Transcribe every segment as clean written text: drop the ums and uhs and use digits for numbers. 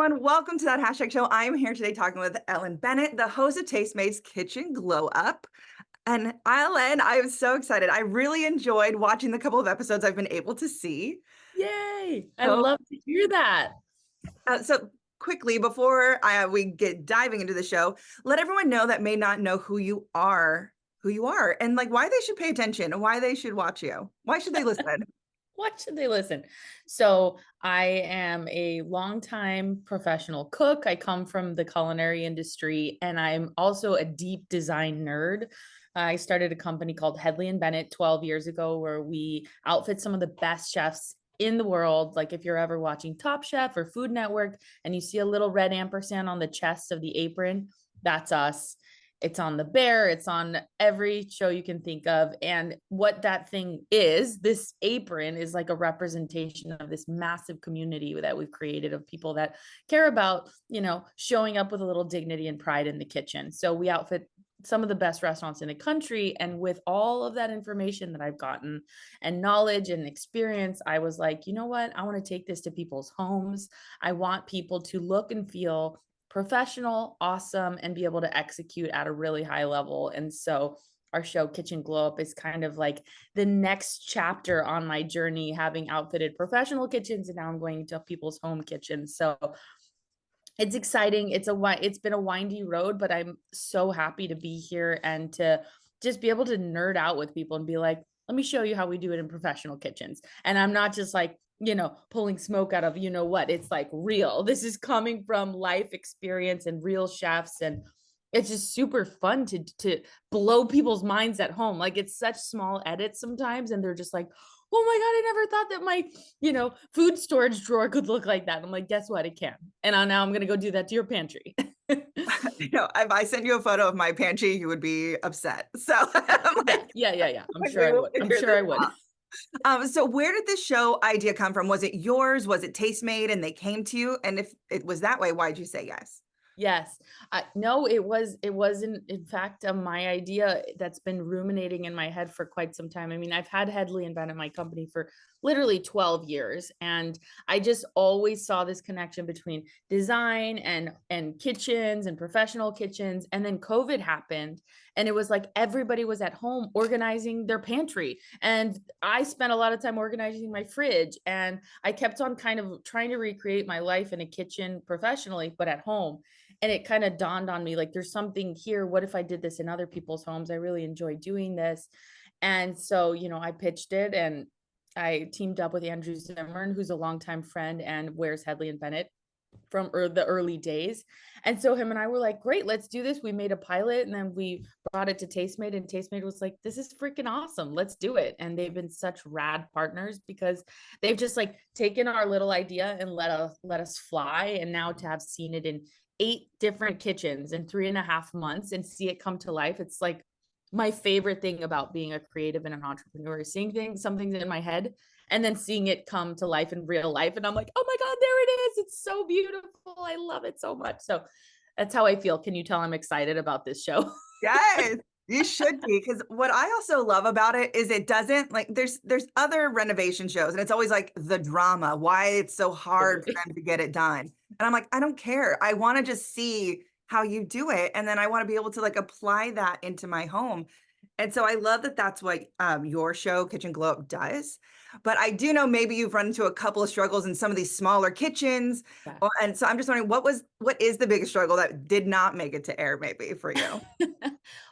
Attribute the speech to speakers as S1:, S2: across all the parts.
S1: everyone. Welcome to that hashtag show. I am here today talking with Ellen Bennett, the host of Tastemade's Kitchen Glow Up. And Ellen, I am so excited. I really enjoyed watching the couple of episodes I've been able to see.
S2: Yay! I
S1: So,
S2: love to hear that.
S1: so quickly before we get diving into the show, let everyone know that may not know who you are, and like why they should pay attention, and why they should watch you. Why should they listen?
S2: Why should they listen? So I am a longtime professional cook. I come from the culinary industry, and I'm also a deep design nerd. I started a company called Ellen Bennett 12 years ago, where we outfit some of the best chefs in the world. Like if you're ever watching Top Chef or Food Network and you see a little red ampersand on the chest of the apron, that's us. It's on the bear, it's on every show you can think of. And what that thing is, this apron is like a representation of this massive community that we've created of people that care about, showing up with a little dignity and pride in the kitchen. So we outfit some of the best restaurants in the country. And with all of that information that I've gotten and knowledge and experience, I was like, you know what? I want to take this to people's homes. I want people to look and feel professional, awesome, and be able to execute at a really high level. And so our show Kitchen Glow Up is kind of like the next chapter on my journey, having outfitted professional kitchens, and now I'm going to people's home kitchens. So it's exciting. It's been a windy road, but I'm so happy to be here and to just be able to nerd out with people and be like, let me show you how we do it in professional kitchens. And I'm not just like, pulling smoke out of, what, it's like real. This is coming from life experience and real chefs. And it's just super fun to blow people's minds at home. Like it's such small edits sometimes. And they're just like, oh my God, I never thought that my, food storage drawer could look like that. I'm like, guess what? It can. And now I'm going to go do that to your pantry.
S1: If I sent you a photo of my pantry, you would be upset. So I'm like,
S2: Yeah. I'm
S1: like,
S2: sure I would. I'm sure I would.
S1: So where did this show idea come from? Was it yours? Was it Tastemade and they came to you? And if it was that way, why'd you say yes?
S2: Yes. No, it wasn't, in fact, my idea that's been ruminating in my head for quite some time. I mean, I've had Headley and Bennett, my company, for literally 12 years. And I just always saw this connection between design and kitchens and professional kitchens. And then COVID happened. And it was like everybody was at home organizing their pantry. And I spent a lot of time organizing my fridge. And I kept on kind of trying to recreate my life in a kitchen professionally, but at home. And it kind of dawned on me, like, there's something here. What if I did this in other people's homes? I really enjoy doing this. And so, I pitched it and I teamed up with Andrew Zimmern, who's a longtime friend and wears Headley and Bennett from the early days. And so him and I were like, great, let's do this. We made a pilot and then we brought it to Tastemade, and Tastemade was like, this is freaking awesome. Let's do it. And they've been such rad partners because they've just like taken our little idea and let us fly. And now to have seen it in 8 different kitchens in 3.5 months and see it come to life, it's like my favorite thing about being a creative and an entrepreneur is seeing something's in my head and then seeing it come to life in real life. And I'm like, oh my God, there it is. It's so beautiful. I love it so much. So that's how I feel. Can you tell I'm excited about this show?
S1: Yes, you should be. Because what I also love about it is it doesn't like there's other renovation shows and it's always like the drama, why it's so hard for them to get it done. And I'm like, I don't care. I want to just see how you do it. And then I want to be able to like apply that into my home. And so I love that that's what your show, Kitchen Glow Up, does. But I do know maybe you've run into a couple of struggles in some of these smaller kitchens.
S2: Yeah.
S1: And so I'm just wondering, what is the biggest struggle that did not make it to air maybe for you?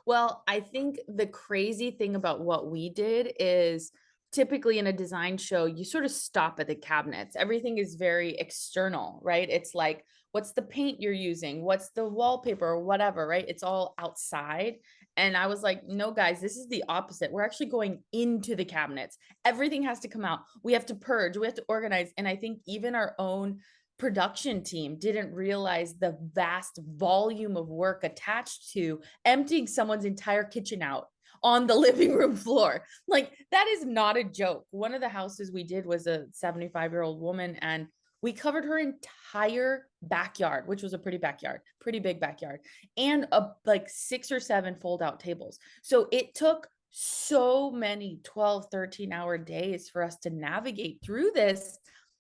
S2: Well, I think the crazy thing about what we did is typically in a design show, you sort of stop at the cabinets. Everything is very external, right? It's like, what's the paint you're using? What's the wallpaper or whatever, right? It's all outside. And I was like, no, guys, this is the opposite. We're actually going into the cabinets. Everything has to come out. We have to purge, we have to organize. And I think even our own production team didn't realize the vast volume of work attached to emptying someone's entire kitchen out on the living room floor. Like that is not a joke. One of the houses we did was a 75-year-old woman, and we covered her entire backyard, which was a pretty big backyard, and like 6 or 7 fold out tables. So it took so many 12, 13-hour days for us to navigate through this.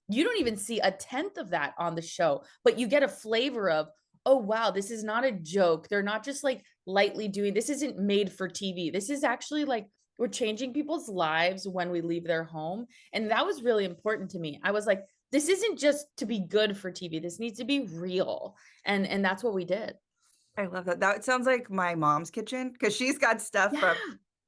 S2: You don't even see a tenth of that on the show, but you get a flavor of, oh wow, this is not a joke. They're not just like lightly doing this isn't made for TV. This is actually like we're changing people's lives when we leave their home. And that was really important to me. I was like, this isn't just to be good for TV. This needs to be real. And that's what we did.
S1: I love that. That sounds like my mom's kitchen because she's got stuff from
S2: Yeah.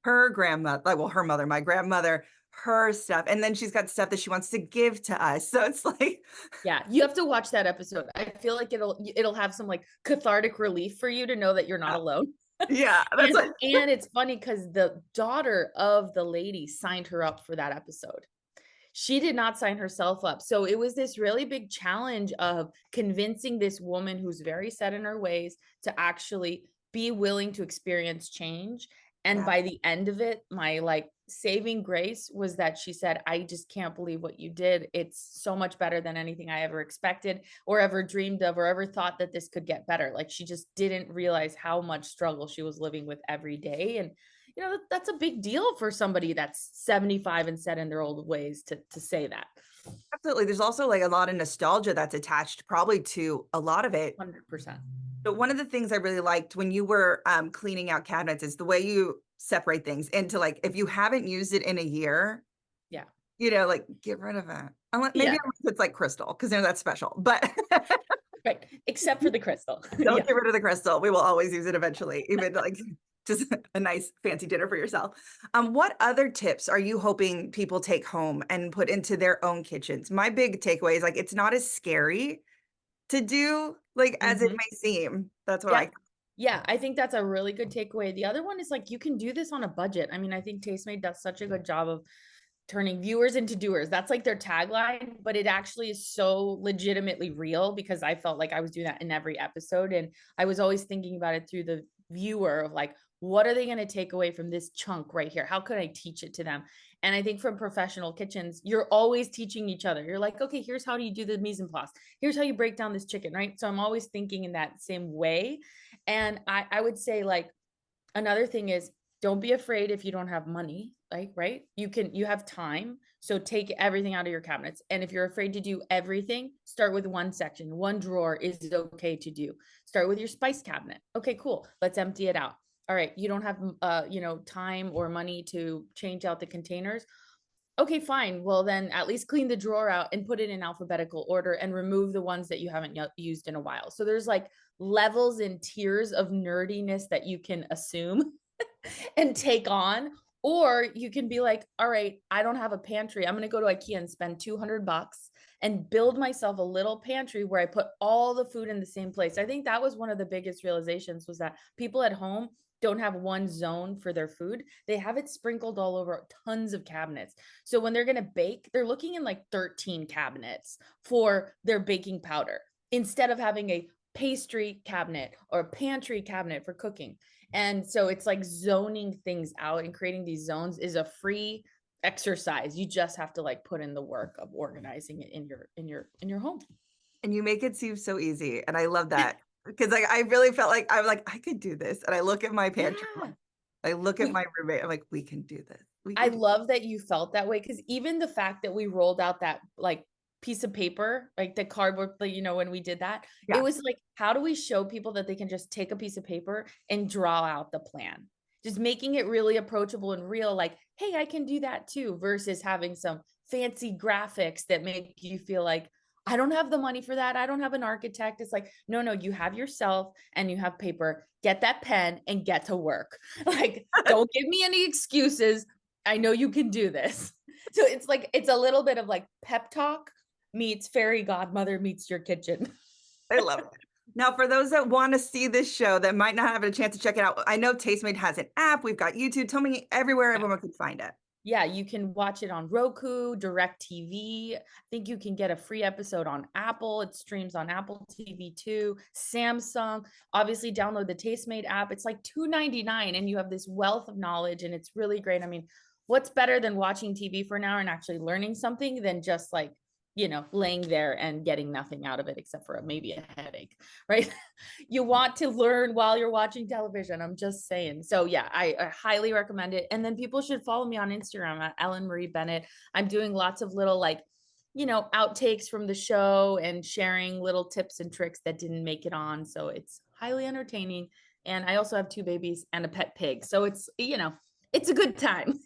S1: her grandmother, like, well, her mother, my grandmother, her stuff, and then she's got stuff that she wants to give to us. So it's like,
S2: Yeah, you have to watch that episode. I feel like it'll have some, like, cathartic relief for you to know that you're not alone.
S1: yeah, that's
S2: And
S1: like,
S2: and it's funny because the daughter of the lady signed her up for that episode. She did not sign herself up. So it was this really big challenge of convincing this woman who's very set in her ways to actually be willing to experience change. And
S1: yeah,
S2: by the end of it, my like saving grace was that she said, I just can't believe what you did. It's so much better than anything I ever expected or ever dreamed of or ever thought that this could get better. Like she just didn't realize how much struggle she was living with every day. And that's a big deal for somebody that's 75 and set in their old ways to say that.
S1: absolutely. There's also like a lot of nostalgia that's attached probably to a lot of it.
S2: 100%.
S1: But one of the things I really liked when you were cleaning out cabinets is the way you separate things into like, if you haven't used it in a year,
S2: Yeah.
S1: like get rid of it. Maybe
S2: Yeah.
S1: unless it's like crystal because that's special, but
S2: Right. Except for the crystal.
S1: don't
S2: Yeah.
S1: get rid of the crystal. We will always use it eventually, even like just a nice fancy dinner for yourself. What other tips are you hoping people take home and put into their own kitchens? My big takeaway is like it's not as scary to do like as it
S2: Mhm.
S1: may seem. That's what
S2: Yeah.
S1: I
S2: Yeah, I think that's a really good takeaway. The other one is like you can do this on a budget. I mean, I think Tastemade does such a good job of turning viewers into doers. That's like their tagline, but it actually is so legitimately real because I felt like I was doing that in every episode. And I was always thinking about it through the viewer of like, what are they going to take away from this chunk right here? How could I teach it to them? And I think from professional kitchens, you're always teaching each other. You're like, okay, here's how do you do the mise en place. Here's how you break down this chicken, right? So I'm always thinking in that same way. And I would say like, another thing is don't be afraid if you don't have money, like, right? You have time. So take everything out of your cabinets. And if you're afraid to do everything, start with one section. One drawer is okay to do. Start with your spice cabinet. Okay, cool. Let's empty it out. All right, you don't have time or money to change out the containers. Okay, fine. Well, then at least clean the drawer out and put it in alphabetical order and remove the ones that you haven't used in a while. So there's like levels and tiers of nerdiness that you can assume and take on. Or you can be like, all right, I don't have a pantry. I'm going to go to IKEA and spend $200 and build myself a little pantry where I put all the food in the same place. I think that was one of the biggest realizations was that people at home don't have one zone for their food. They have it sprinkled all over tons of cabinets. So when they're going to bake, they're looking in like 13 cabinets for their baking powder instead of having a pastry cabinet or a pantry cabinet for cooking. And so it's like zoning things out and creating these zones is a free exercise. You just have to like put in the work of organizing it in your home.
S1: and you make it seem so easy, and I love that because like I really felt like I'm like I could do this, and I look at my pantry,
S2: Yeah.
S1: I look at
S2: We
S1: my roommate, I'm like we can do this. We
S2: I
S1: can do
S2: love that you felt that way because even the fact that we rolled out that like piece of paper, like the cardboard, like, when we did that, it
S1: yeah.
S2: was like, how do we show people that they can just take a piece of paper and draw out the plan? Just making it really approachable and real, like, hey, I can do that too, versus having some fancy graphics that make you feel like, I don't have the money for that. I don't have an architect. It's like, no, no, you have yourself and you have paper. Get that pen and get to work. Like, don't give me any excuses. I know you can do this. So it's like, it's a little bit of like pep talk meets fairy godmother meets your kitchen.
S1: I love it. Now, for those that want to see this show that might not have a chance to check it out, I know Tastemade has an app. We've got YouTube. Tell me everywhere
S2: Yeah.
S1: everyone can find it.
S2: Yeah, you can watch it on Roku, Direct TV. I think you can get a free episode on Apple. It streams on Apple TV too. Samsung. Obviously, download the Tastemade app. It's like $2.99 and you have this wealth of knowledge and it's really great. I mean, what's better than watching TV for an hour and actually learning something than just like, laying there and getting nothing out of it except for maybe a headache, right? You want to learn while you're watching television. I'm just saying. So yeah, I highly recommend it. And then people should follow me on Instagram at Ellen Marie Bennett. I'm doing lots of little like, outtakes from the show and sharing little tips and tricks that didn't make it on. So it's highly entertaining. And I also have two babies and a pet pig. So it's a good time.